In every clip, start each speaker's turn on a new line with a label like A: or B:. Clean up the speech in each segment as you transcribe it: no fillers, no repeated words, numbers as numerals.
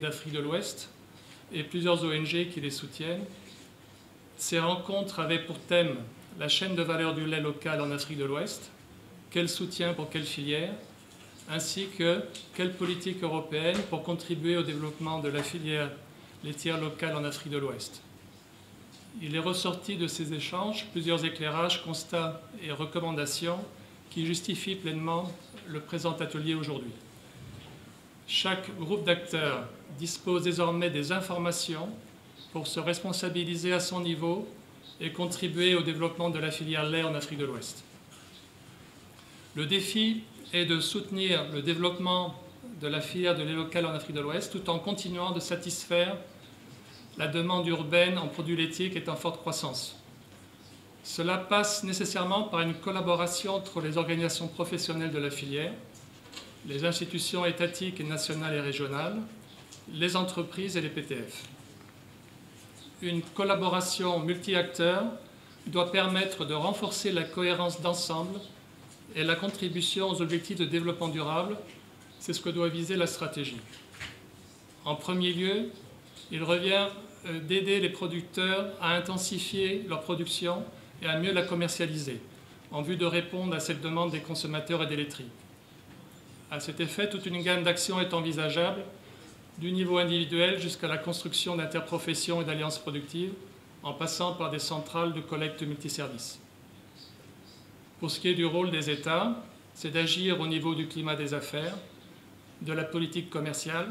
A: d'Afrique de l'Ouest et plusieurs ONG qui les soutiennent. Ces rencontres avaient pour thème la chaîne de valeur du lait local en Afrique de l'Ouest, quel soutien pour quelle filière, ainsi que quelle politique européenne pour contribuer au développement de la filière laitière locale en Afrique de l'Ouest. Il est ressorti de ces échanges plusieurs éclairages, constats et recommandations qui justifient pleinement le présent atelier aujourd'hui. Chaque groupe d'acteurs dispose désormais des informations pour se responsabiliser à son niveau et contribuer au développement de la filière lait en Afrique de l'Ouest. Le défi est de soutenir le développement de la filière de lait local en Afrique de l'Ouest tout en continuant de satisfaire la demande urbaine en produits laitiers qui est en forte croissance. Cela passe nécessairement par une collaboration entre les organisations professionnelles de la filière, les institutions étatiques et nationales et régionales, les entreprises et les PTF. Une collaboration multi-acteurs doit permettre de renforcer la cohérence d'ensemble et la contribution aux objectifs de développement durable. C'est ce que doit viser la stratégie. En premier lieu, il revient d'aider les producteurs à intensifier leur production et à mieux la commercialiser, en vue de répondre à cette demande des consommateurs et des laiteries. À cet effet, toute une gamme d'actions est envisageable, du niveau individuel jusqu'à la construction d'interprofessions et d'alliances productives, en passant par des centrales de collecte multiservices. Pour ce qui est du rôle des États, c'est d'agir au niveau du climat des affaires, de la politique commerciale,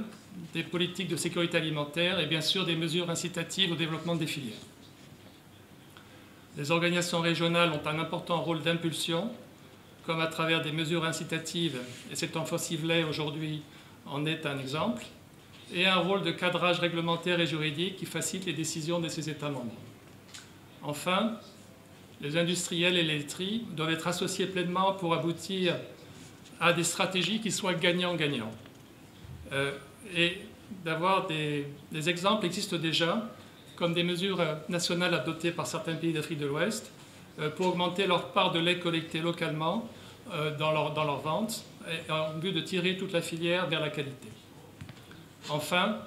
A: des politiques de sécurité alimentaire et bien sûr des mesures incitatives au développement des filières. Les organisations régionales ont un important rôle d'impulsion, comme à travers des mesures incitatives, et cette offensive lait aujourd'hui en est un exemple, et un rôle de cadrage réglementaire et juridique qui facilite les décisions de ces États membres. Enfin, les industriels et les laiteries doivent être associés pleinement pour aboutir à des stratégies qui soient gagnant-gagnant. Et d'avoir des exemples existent déjà, comme des mesures nationales adoptées par certains pays d'Afrique de l'Ouest pour augmenter leur part de lait collecté localement dans leur vente, en vue de tirer toute la filière vers la qualité. Enfin,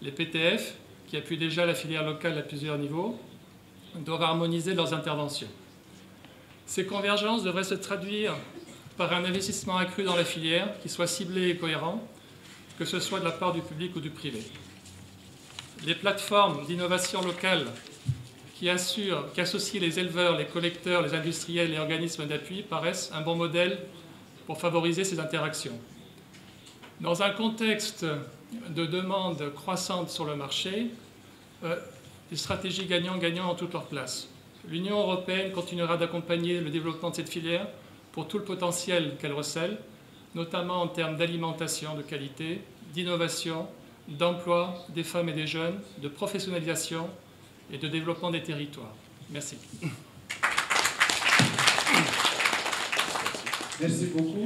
A: les PTF, qui appuient déjà la filière locale à plusieurs niveaux, doivent harmoniser leurs interventions. Ces convergences devraient se traduire par un investissement accru dans la filière qui soit ciblé et cohérent, que ce soit de la part du public ou du privé. Les plateformes d'innovation locale qui associent les éleveurs, les collecteurs, les industriels et les organismes d'appui paraissent un bon modèle pour favoriser ces interactions. Dans un contexte de demande croissante sur le marché, les stratégies gagnant-gagnant ont toute leur place. L'Union européenne continuera d'accompagner le développement de cette filière pour tout le potentiel qu'elle recèle, notamment en termes d'alimentation de qualité, d'innovation, d'emploi des femmes et des jeunes, de professionnalisation et de développement des territoires. Merci.
B: Merci beaucoup.